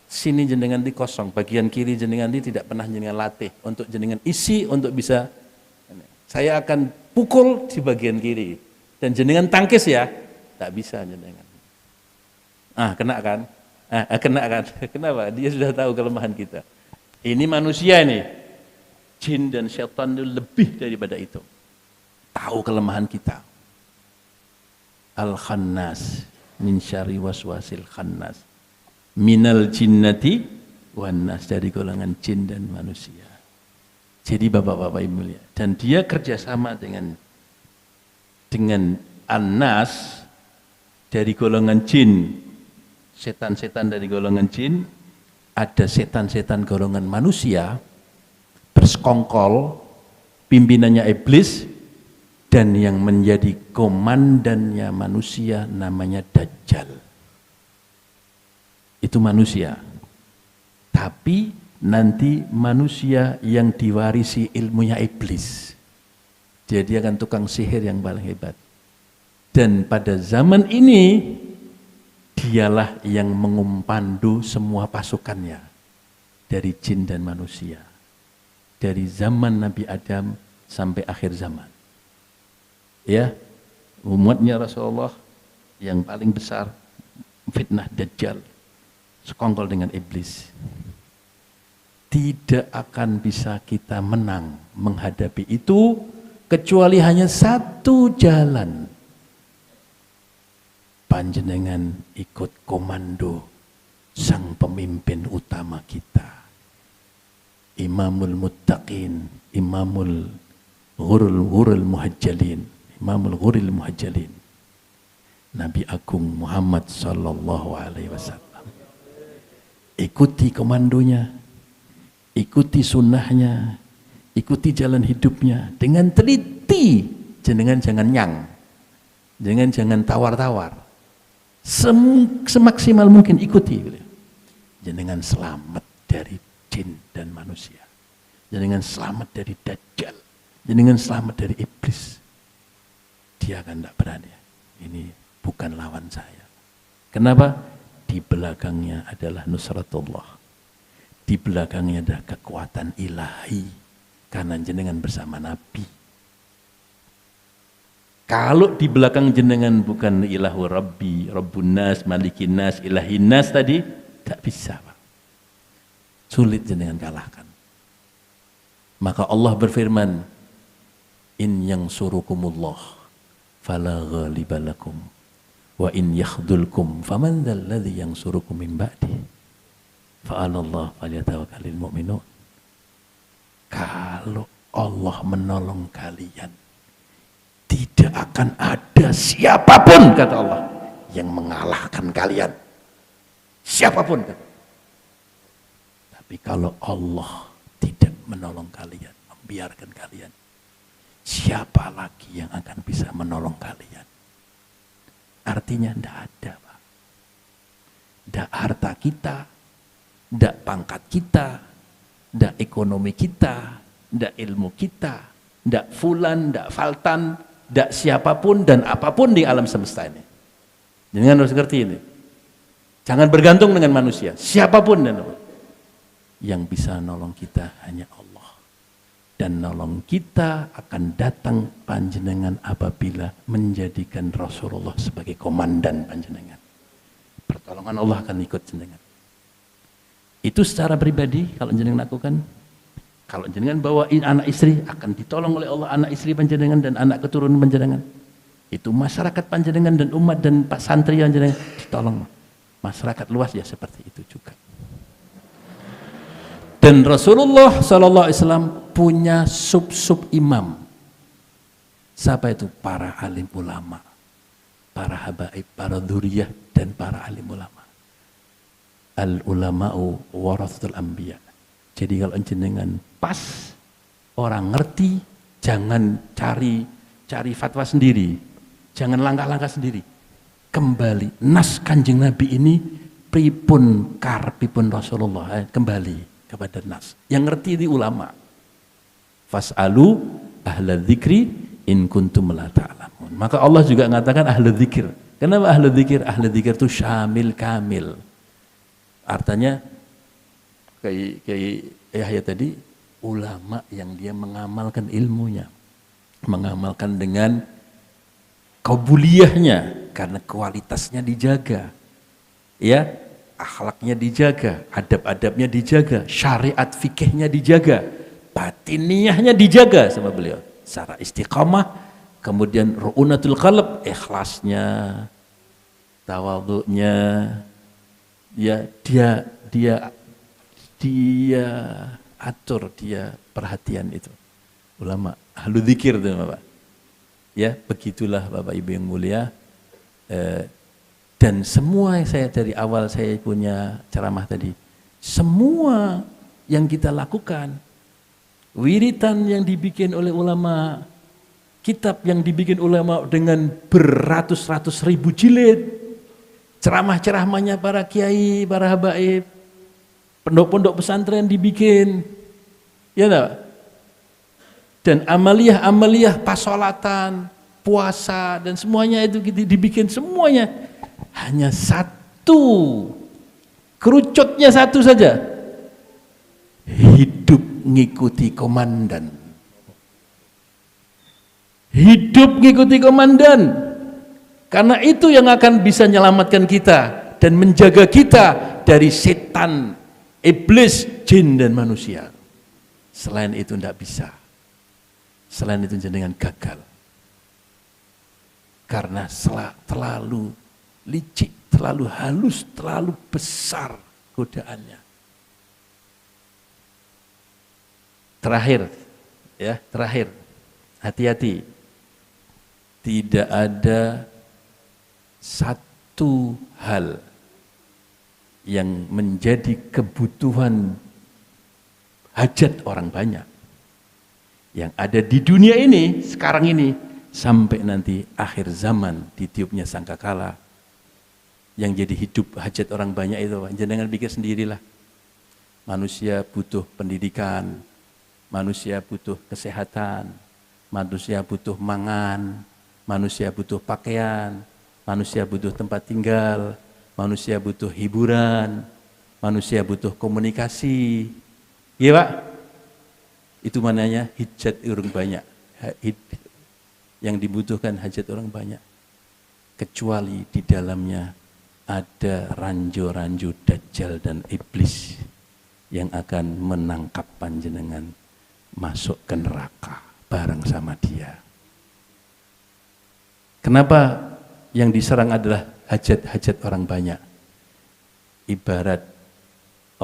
sini jenengan di kosong, bagian kiri jenengan di tidak pernah jenengan latih untuk jenengan isi untuk bisa. Saya akan pukul di bagian kiri dan jenengan tangkis ya, tak bisa jenengan. Kena kan? Kena kan? Kenapa? Dia sudah tahu kelemahan kita. Ini manusia ini, jin dan syaitan itu lebih daripada itu. Tahu kelemahan kita. Al-Khannas min syarri waswasil khannas. Minal jinnati wan nas, dari golongan jin dan manusia. Jadi bapak-bapak ibu mulia, dan dia kerjasama dengan An-Nas dari golongan jin, setan-setan dari golongan jin, ada setan-setan golongan manusia, bersekongkol, pimpinannya iblis, dan yang menjadi komandannya manusia namanya Dajjal. Itu manusia. Tapi nanti manusia yang diwarisi ilmunya iblis. Dia akan tukang sihir yang paling hebat. Dan pada zaman ini dialah yang mengumpandu semua pasukannya dari jin dan manusia. dari zaman Nabi Adam sampai akhir zaman. Ya, umatnya Rasulullah yang paling besar fitnah Dajjal, sekongkol dengan iblis. Tidak akan bisa kita menang menghadapi itu kecuali hanya satu jalan. Panjenengan ikut komando sang pemimpin utama kita, Imamul Muttaqin, Imamul Ghurul Muhajjalin, Imamul Ghuril Muhajjalin, Nabi Agung Muhammad sallallahu alaihi wasallam. Ikuti komandonya, ikuti sunnahnya, ikuti jalan hidupnya dengan teliti. Jangan nyang, jangan tawar-tawar. Semaksimal mungkin ikuti. Jangan selamat dari jin dan manusia. Jangan selamat dari Dajjal. Jangan selamat dari iblis. Dia akan tidak berani. Ini bukan lawan saya. Kenapa? Di belakangnya adalah nusratullah. Di belakangnya ada kekuatan ilahi. Karena jenengan bersama Nabi. Kalau di belakang jenengan bukan ilahu Rabbi, Rabbun Nas, Malikin Nas, Ilahin Nas tadi, tak bisa, Pak. Sulit jenengan kalahkan. Maka Allah berfirman, In yang surukumullah, fala ghaliba lakum, wa in yakhdulkum, faman dhal ladhi yang surukum min ba'di, fa'alallah falyatawakkalil mu'minun. Kalau Allah menolong kalian, tidak akan ada siapapun, kata Allah, yang mengalahkan kalian. Siapapun. Tapi kalau Allah tidak menolong kalian, membiarkan kalian, siapa lagi yang akan bisa menolong kalian? Artinya tidak ada, Pak. Tidak harta kita, tidak pangkat kita, tidak ekonomi kita, tidak ilmu kita, tidak fulan, tidak faltan, tidak siapapun dan apapun di alam semesta ini. Jangan harus ngerti ini. Jangan bergantung dengan manusia. Siapapun dan apapun. Yang bisa nolong kita hanya Allah. Dan nolong kita akan datang panjenengan apabila menjadikan Rasulullah sebagai komandan panjenengan. Pertolongan Allah akan ikut jenengan. Itu secara pribadi kalau jenengan lakukan. Kalau jenengan bawain anak istri, akan ditolong oleh Allah anak istri panjenengan dan anak keturunan panjenengan. Itu masyarakat panjenengan dan umat dan pak santri panjenengan ditolong. Masyarakat luas ya seperti itu juga. Dan Rasulullah SAW punya sub-sub imam. Siapa itu? Para alim ulama, para habaib, para dzurriyyah dan para alim ulama. Al ulama'u warathatul anbiya. Jadi kalau jenengan pas orang ngerti, jangan cari fatwa sendiri, jangan langkah-langkah sendiri. Kembali nas Kanjeng Nabi ini pripun karpipun Rasulullah, kembali kepada nas. Yang ngerti di ulama. Fas'alu ahla dzikri in kuntum la ta'lamun. Maka Allah juga mengatakan ahla dzikir. Kenapa ahla dzikir? Ahla dzikir itu syamil kamil. Artinya kayak Yahya tadi, ulama yang dia mengamalkan ilmunya, mengamalkan dengan kabuliyahnya, karena kualitasnya dijaga, ya, akhlaknya dijaga, adab-adabnya dijaga, syariat fikihnya dijaga, batiniyahnya dijaga sama beliau, secara istiqamah, kemudian ru'unatul qalb, ikhlasnya, tawadhu'nya, ya dia atur, dia perhatian itu. Ulama ahlu dzikir itu, Bapak. Ya, begitulah Bapak Ibu yang mulia. Dan semua saya dari awal saya punya ceramah tadi, semua yang kita lakukan, wiritan yang dibikin oleh ulama, kitab yang dibikin ulama dengan beratus-ratus ribu jilid, ceramah-ceramahnya para kiai, para habaib, pondok-pondok pesantren dibikin, ya enggak? Dan amaliyah pasolatan, puasa dan semuanya itu dibikin semuanya hanya satu, kerucutnya satu saja, hidup ngikuti komandan. Hidup ngikuti komandan. Karena itu yang akan bisa menyelamatkan kita dan menjaga kita dari setan, iblis, jin dan manusia. Selain itu tidak bisa. Selain itu jenengan gagal. Karena terlalu licik, terlalu halus, terlalu besar godaannya. Terakhir, hati-hati. Tidak ada satu hal yang menjadi kebutuhan hajat orang banyak yang ada di dunia ini sekarang ini sampai nanti akhir zaman ditiupnya sangkakala. Yang jadi hidup hajat orang banyak itu, jangan pikir sendirilah. Manusia butuh pendidikan, manusia butuh kesehatan, manusia butuh mangan, manusia butuh pakaian, manusia butuh tempat tinggal, manusia butuh hiburan, manusia butuh komunikasi. Iya Pak? Itu mananya hajat orang banyak. Yang dibutuhkan hajat orang banyak. Kecuali di dalamnya ada ranjo-ranjo dajjal dan iblis yang akan menangkap panjenengan masuk ke neraka bareng sama dia. Kenapa yang diserang adalah hajat-hajat orang banyak? Ibarat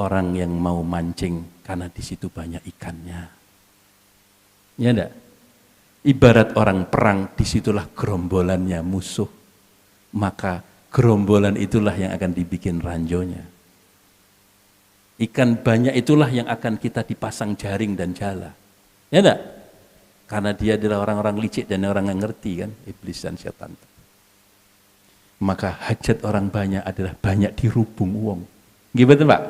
orang yang mau mancing karena di situ banyak ikannya. Ya enggak? Ibarat orang perang, disitulah gerombolannya musuh. Maka gerombolan itulah yang akan dibikin ranjonya. Ikan banyak itulah yang akan kita dipasang jaring dan jala. Ya enggak? Karena dia adalah orang-orang licik dan orang yang ngerti kan, iblis dan setan. Maka hajat orang banyak adalah banyak dirubung uang. Gimana Pak?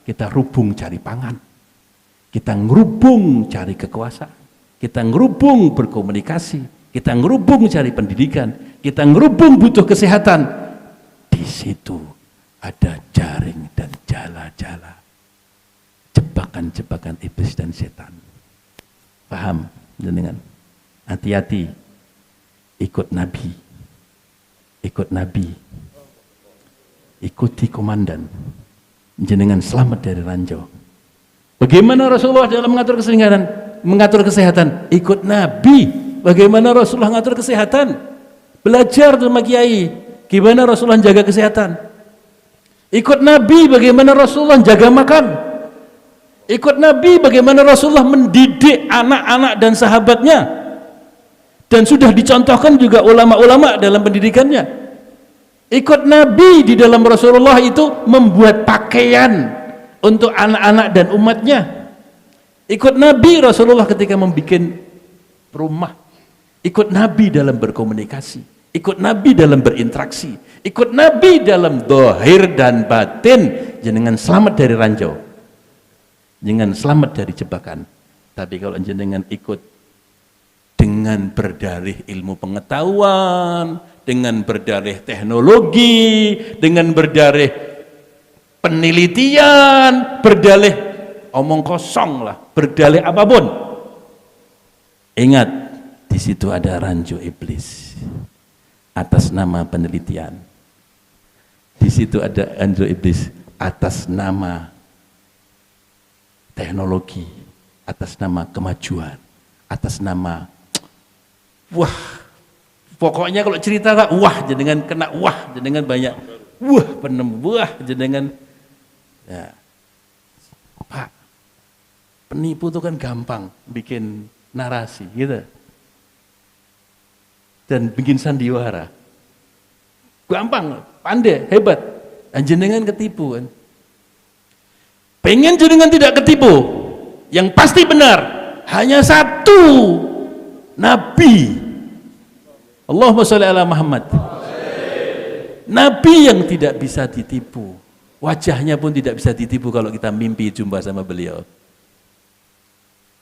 Kita rubung cari pangan. Kita ngerubung cari kekuasaan. Kita ngerubung berkomunikasi. Kita ngerubung cari pendidikan. Kita ngerubung butuh kesehatan. Di situ ada jaring dan jala-jala. Jebakan-jebakan iblis dan setan. Paham? Dengan hati-hati. Ikut Nabi. Ikut Nabi. Ikuti komandan. Jenengan selamat dari ranjau. Bagaimana Rasulullah dalam mengatur kesehatan? Mengatur kesehatan. Ikut Nabi. Bagaimana Rasulullah mengatur kesehatan? Belajar sama kiai. Gimana Rasulullah jaga kesehatan? Ikut Nabi. Bagaimana Rasulullah jaga makan? Ikut Nabi. Bagaimana Rasulullah mendidik anak-anak dan sahabatnya? Dan sudah dicontohkan juga ulama-ulama dalam pendidikannya. Ikut Nabi di dalam Rasulullah itu membuat pakaian untuk anak-anak dan umatnya. Ikut Nabi Rasulullah ketika membuat rumah. Ikut Nabi dalam berkomunikasi. Ikut Nabi dalam berinteraksi. Ikut Nabi dalam zahir dan batin. Jenengan selamat dari ranjau. Jenengan selamat dari jebakan. Tapi kalau jenengan ikut dengan berdalih ilmu pengetahuan, dengan berdalih teknologi, dengan berdalih penelitian, berdalih omong kosong lah, berdalih apapun. Ingat, di situ ada ranjau iblis atas nama penelitian. Di situ ada ranjau iblis atas nama teknologi, atas nama kemajuan, atas nama wah. Pokoknya kalau cerita Kak, wah jenengan kena wah, jenengan banyak wah penemuah jenengan. Ya. Pak, penipu itu kan gampang bikin narasi gitu. Dan bikin sandiwara. Gampang, pandai, hebat. Dan jenengan ketipu kan. Pengen jenengan tidak ketipu, yang pasti benar hanya satu, Nabi. Allahumma sholli ala Muhammad. Nabi yang tidak bisa ditipu. Wajahnya pun tidak bisa ditipu kalau kita mimpi jumpa sama beliau.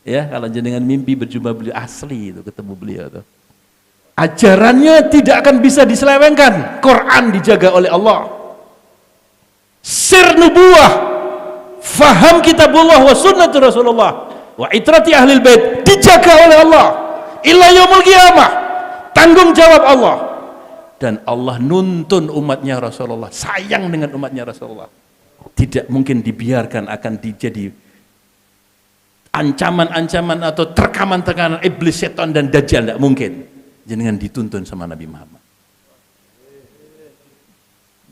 Ya, kalau jenengan mimpi berjumpa beliau asli itu ketemu beliau tuh. Ajarannya tidak akan bisa diselewengkan. Quran dijaga oleh Allah. Sir nubuwah, faham kitabullah wa sunnatu Rasulullah. wa itrati ahlil bait dijaga oleh Allah ila yaumul qiyamah, tanggung jawab Allah. Dan Allah nuntun umatnya Rasulullah, sayang dengan umatnya Rasulullah, tidak mungkin dibiarkan akan dijadi ancaman-ancaman atau tekanan-tekanan iblis, setan dan dajjal, tidak mungkin. Jenengan dituntun sama Nabi Muhammad,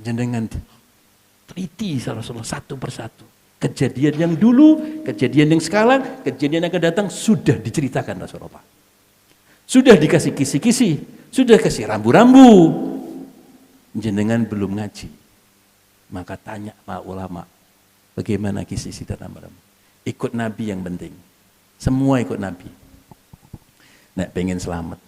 jenengan teliti Rasulullah satu persatu, kejadian yang dulu, kejadian yang sekarang, kejadian yang akan datang sudah diceritakan Rasulullah, sudah dikasih kisi-kisi, sudah kasih rambu-rambu. Jenengan belum ngaji, maka tanya sama ulama, bagaimana kisi-kisi dan rambu-rambu. Ikut Nabi yang penting, semua ikut Nabi. Nek pengen selamat,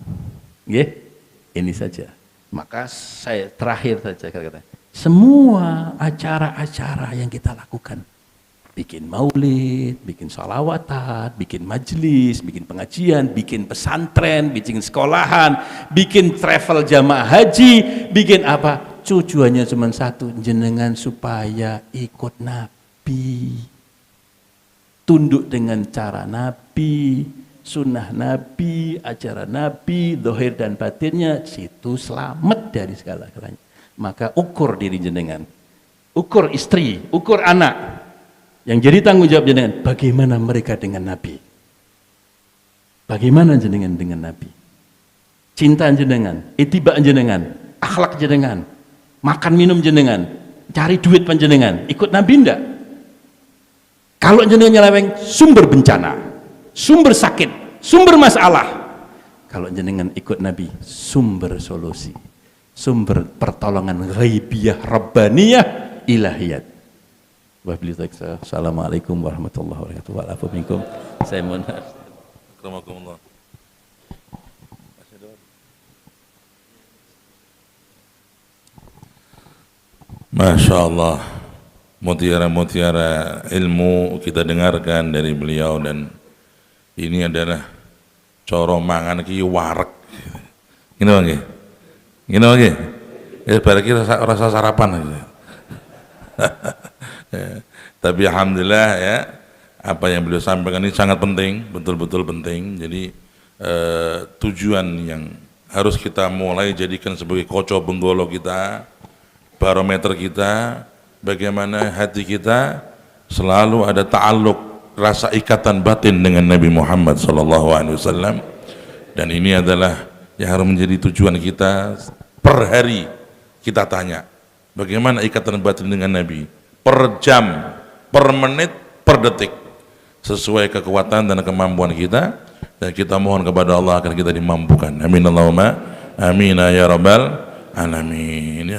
ini saja. Maka saya terakhir saja kata, semua acara-acara yang kita lakukan, bikin maulid, bikin sholawatan, bikin majelis, bikin pengajian, bikin pesantren, bikin sekolahan, bikin travel jamaah haji, bikin apa, tujuannya cuma satu, jenengan supaya ikut Nabi, tunduk dengan cara Nabi, sunnah Nabi, ajaran Nabi, zahir dan batinnya, situ selamat dari segala-galanya. Maka ukur diri jenengan, ukur istri, ukur anak, yang jadi tanggung jawab jenengan, bagaimana mereka dengan Nabi, bagaimana jenengan dengan Nabi, cinta jenengan, ittiba jenengan, akhlak jenengan, makan minum jenengan, cari duit panjenengan, ikut Nabi ndak? Kalau jenengan nyeleweng, sumber bencana, sumber sakit, sumber masalah. Kalau jenengan ikut Nabi, sumber solusi, sumber pertolongan ghaibiyah, rabbaniyah, ilahiyat. Wabillahi taufiq. Assalamualaikum warahmatullahi wabarakatuh. Waalaikumsalam. Saya mohon. Assalamualaikum. Masya Allah, mutiara-mutiara ilmu kita dengarkan dari beliau, dan ini adalah coro mangan ki warek. Gini lagi, gini lagi. Barang kita rasa sarapan aja. Tapi alhamdulillah ya, apa yang beliau sampaikan ini sangat penting, betul-betul penting. Jadi tujuan yang harus kita mulai jadikan sebagai koco benggolo kita, barometer kita, bagaimana hati kita selalu ada ta'alluq, rasa ikatan batin dengan Nabi Muhammad SAW. Dan ini adalah yang harus menjadi tujuan kita. Per hari kita tanya, bagaimana ikatan batin dengan Nabi, per jam, per menit, per detik, sesuai kekuatan dan kemampuan kita. Dan kita mohon kepada Allah agar kita dimampukan. Amin Allahumma amin ya rabbal alamin.